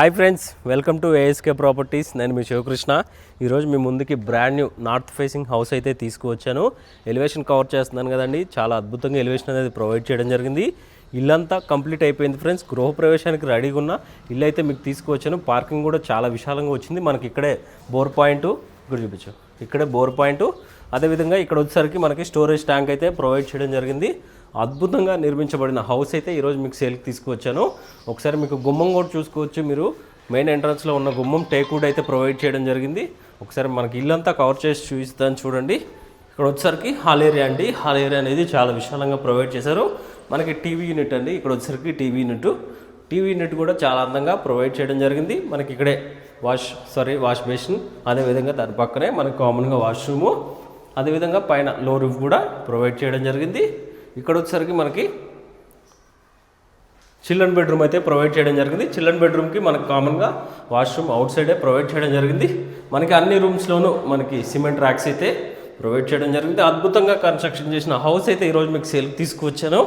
Hi friends, welcome to ASK properties. నేను మీ శివకృష్ణ. ఈరోజు మీ ముందుకి brand new north facing house అయితే తీసుకువచ్చాను. ఎలివేషన్ కవర్ చేస్తున్నాను కదండి, చాలా అద్భుతంగా ఎలివేషన్ అనేది ప్రొవైడ్ చేయడం జరిగింది. ఇల్లంతా కంప్లీట్ అయిపోయింది ఫ్రెండ్స్. గృహప్రవేశానికి రెడీగా ఉన్న ఇల్లు అయితే మీకు తీసుకువచ్చాను. పార్కింగ్ కూడా చాలా విశాలంగా వచ్చింది. మనకి ఇక్కడే బోర్ పాయింట్ ఇక్కడ చూపించు, ఇక్కడే బోర్ పాయింట్, అదేవిధంగా ఇక్కడ వచ్చేసరికి మనకి స్టోరేజ్ ట్యాంక్ అయితే ప్రొవైడ్ చేయడం జరిగింది. అద్భుతంగా నిర్మించబడిన హౌస్ అయితే ఈరోజు మీకు సేల్కి తీసుకువచ్చాను. ఒకసారి మీకు గుమ్మం కూడా చూసుకోవచ్చు. మీరు మెయిన్ ఎంట్రన్స్లో ఉన్న గుమ్మం టేక్వుడ్ అయితే ప్రొవైడ్ చేయడం జరిగింది. ఒకసారి మనకి ఇల్లంతా కవర్ చేసి చూపిస్తాను చూడండి. ఇక్కడ వచ్చేసరికి హాల్ ఏరియా అండి. హాల్ ఏరియా అనేది చాలా విశాలంగా ప్రొవైడ్ చేశారు. మనకి టీవీ యూనిట్ అండి. ఇక్కడ వచ్చేసరికి టీవీ యూనిట్ కూడా చాలా అందంగా ప్రొవైడ్ చేయడం జరిగింది. మనకి ఇక్కడే వాష్ బేసిన్, అదేవిధంగా దాని పక్కనే మనకి కామన్గా వాష్రూము, అదేవిధంగా పైన లో రూఫ్ కూడా ప్రొవైడ్ చేయడం జరిగింది. ఇక్కడ వచ్చేసరికి మనకి చిల్డ్రన్ బెడ్రూమ్ అయితే ప్రొవైడ్ చేయడం జరిగింది. చిల్డ్రన్ బెడ్రూమ్కి మనకు కామన్గా వాష్రూమ్ అవుట్ సైడే ప్రొవైడ్ చేయడం జరిగింది. మనకి అన్ని రూమ్స్లోనూ మనకి సిమెంట్ ర్యాక్స్ అయితే ప్రొవైడ్ చేయడం జరిగింది. అద్భుతంగా కన్స్ట్రక్షన్ చేసిన హౌస్ అయితే ఈరోజు మీకు సేల్కి తీసుకువచ్చాను.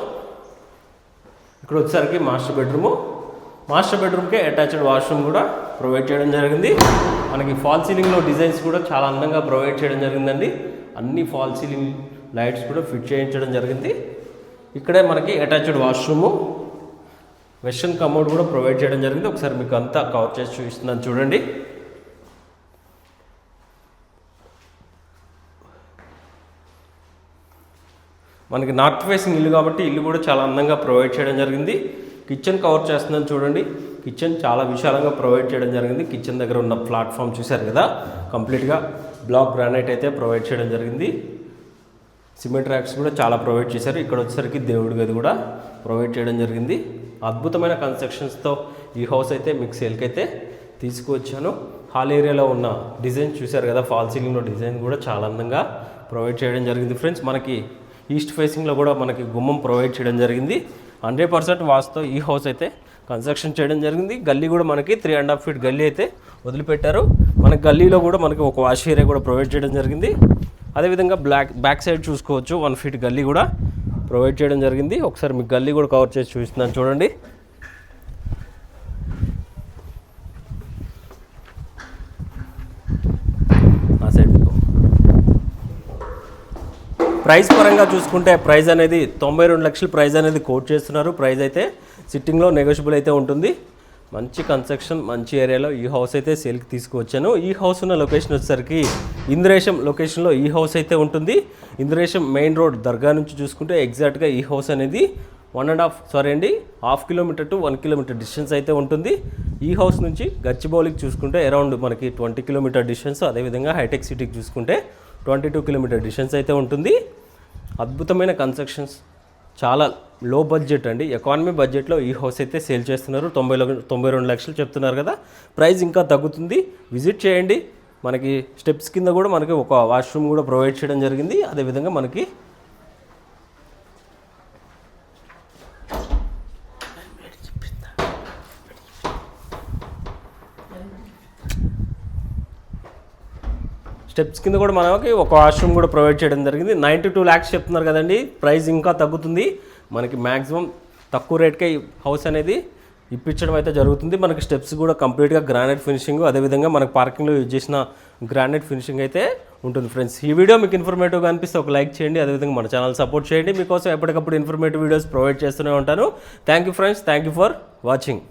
ఇక్కడ వచ్చేసరికి మాస్టర్ బెడ్రూమ్కే అటాచ్డ్ వాష్రూమ్ కూడా ప్రొవైడ్ చేయడం జరిగింది. మనకి ఫాల్ సీలింగ్లో డిజైన్స్ కూడా చాలా అందంగా ప్రొవైడ్ చేయడం జరిగిందండి. అన్ని ఫాల్ సీలింగ్ లైట్స్ కూడా ఫిట్ చేయించడం జరిగింది. ఇక్కడే మనకి అటాచ్డ్ వాష్రూము, వెస్టర్న్ కమోడ్ కూడా ప్రొవైడ్ చేయడం జరిగింది. ఒకసారి మీకు అంతా కవర్ చేసి చూపిస్తున్నాను చూడండి. మనకి నార్త్ ఫేసింగ్ ఇల్లు కాబట్టి ఇల్లు కూడా చాలా అందంగా ప్రొవైడ్ చేయడం జరిగింది. కిచెన్ కవర్ చేస్తున్నాను చూడండి. కిచెన్ చాలా విశాలంగా ప్రొవైడ్ చేయడం జరిగింది. కిచెన్ దగ్గర ఉన్న ప్లాట్ఫామ్ చూశారు కదా, కంప్లీట్గా బ్లాక్ గ్రానైట్ అయితే ప్రొవైడ్ చేయడం జరిగింది. సిమెంట్ ర్యాక్స్ కూడా చాలా ప్రొవైడ్ చేశారు. ఇక్కడ వచ్చేసరికి దేవుడి గది కూడా ప్రొవైడ్ చేయడం జరిగింది. అద్భుతమైన కన్స్ట్రక్షన్స్తో ఈ హౌస్ అయితే మీకు సేల్కి అయితే తీసుకువచ్చాను. హాల్ ఏరియాలో ఉన్న డిజైన్ చూశారు కదా, ఫాల్ సీలింగ్లో డిజైన్ కూడా చాలా అందంగా ప్రొవైడ్ చేయడం జరిగింది ఫ్రెండ్స్. మనకి ఈస్ట్ ఫేసింగ్లో కూడా మనకి గుమ్మం ప్రొవైడ్ చేయడం జరిగింది. 100% వాస్తుతో ఈ హౌస్ అయితే కన్స్ట్రక్షన్ చేయడం జరిగింది. గల్లీ కూడా మనకి 3.5 feet గల్లీ అయితే వదిలిపెట్టారు. మనకి గల్లీలో కూడా మనకి ఒక వాష్ ఏరియా కూడా ప్రొవైడ్ చేయడం జరిగింది. అదేవిధంగా బ్యాక్ సైడ్ చూసుకోవచ్చు, 1 feet గల్లీ కూడా ప్రొవైడ్ చేయడం జరిగింది. ఒకసారి మీకు గల్లీ కూడా కవర్ చేసి చూపిస్తున్నాను చూడండి. ఆ సైడ్ ప్రైస్ పరంగా చూసుకుంటే ప్రైస్ అనేది 92 లక్షలు ప్రైస్ అనేది కోట్ చేస్తున్నారు. ప్రైస్ అయితే సిట్టింగ్లో నెగోషియబుల్ అయితే ఉంటుంది. మంచి కన్స్ట్రక్షన్, మంచి ఏరియాలో ఈ హౌస్ అయితే సేల్కి తీసుకువచ్చాను. ఈ హౌస్ ఉన్న లొకేషన్ వచ్చేసరికి ఇంద్రేశం లొకేషన్లో ఈ హౌస్ అయితే ఉంటుంది. ఇంద్రేశం మెయిన్ రోడ్ దర్గా నుంచి చూసుకుంటే ఎగ్జాక్ట్గా ఈ హౌస్ అనేది 1.5 కిలోమీటర్ టు 1 కిలోమీటర్ డిస్టెన్స్ అయితే ఉంటుంది. ఈ హౌస్ నుంచి గచ్చిబౌలికి చూసుకుంటే అరౌండ్ మనకి 20 కిలోమీటర్ డిస్టెన్స్, అదేవిధంగా హైటెక్ సిటీకి చూసుకుంటే 22 కిలోమీటర్ డిస్టెన్స్ అయితే ఉంటుంది. అద్భుతమైన కన్స్ట్రక్షన్స్, చాలా లో బడ్జెట్ అండి, ఎకానమీ బడ్జెట్లో ఈ హౌస్ అయితే సేల్ చేస్తున్నారు. 92 లక్షలు చెప్తున్నారు కదా, ప్రైస్ ఇంకా తగ్గుతుంది. విజిట్ చేయండి. మనకి స్టెప్స్ కింద కూడా మనకి ఒక వాష్రూమ్ కూడా ప్రొవైడ్ చేయడం జరిగింది. అదేవిధంగా మనకి స్టెప్స్ కింద కూడా మనకి ఒక వాష్రూమ్ కూడా ప్రొవైడ్ చేయడం జరిగింది. 92 lakhs చెప్తున్నారు కదండి, ప్రైస్ ఇంకా తగ్గుతుంది. మనకి మ్యాక్సిమం తక్కువ రేట్కే ఈ హౌస్ అనేది ఇప్పించడం అయితే జరుగుతుంది. మనకి స్టెప్స్ కూడా కంప్లీట్గా గ్రానైట్ ఫినిషింగ్, అదేవిధంగా మనకి పార్కింగ్లో యూజ్ చేసిన గ్రానైట్ ఫినిషింగ్ అయితే ఉంటుంది ఫ్రెండ్స్. ఈ వీడియో మీకు ఇన్ఫర్మేటివ్గా అనిపిస్తే ఒక లైక్ చేయండి. అదేవిధంగా మన ఛానల్ సపోర్ట్ చేయండి. మీకోసం ఎప్పటికప్పుడు ఇన్ఫర్మేటివ్ వీడియోస్ ప్రొవైడ్ చేస్తూనే ఉంటాను. Thank you friends, thank you for watching.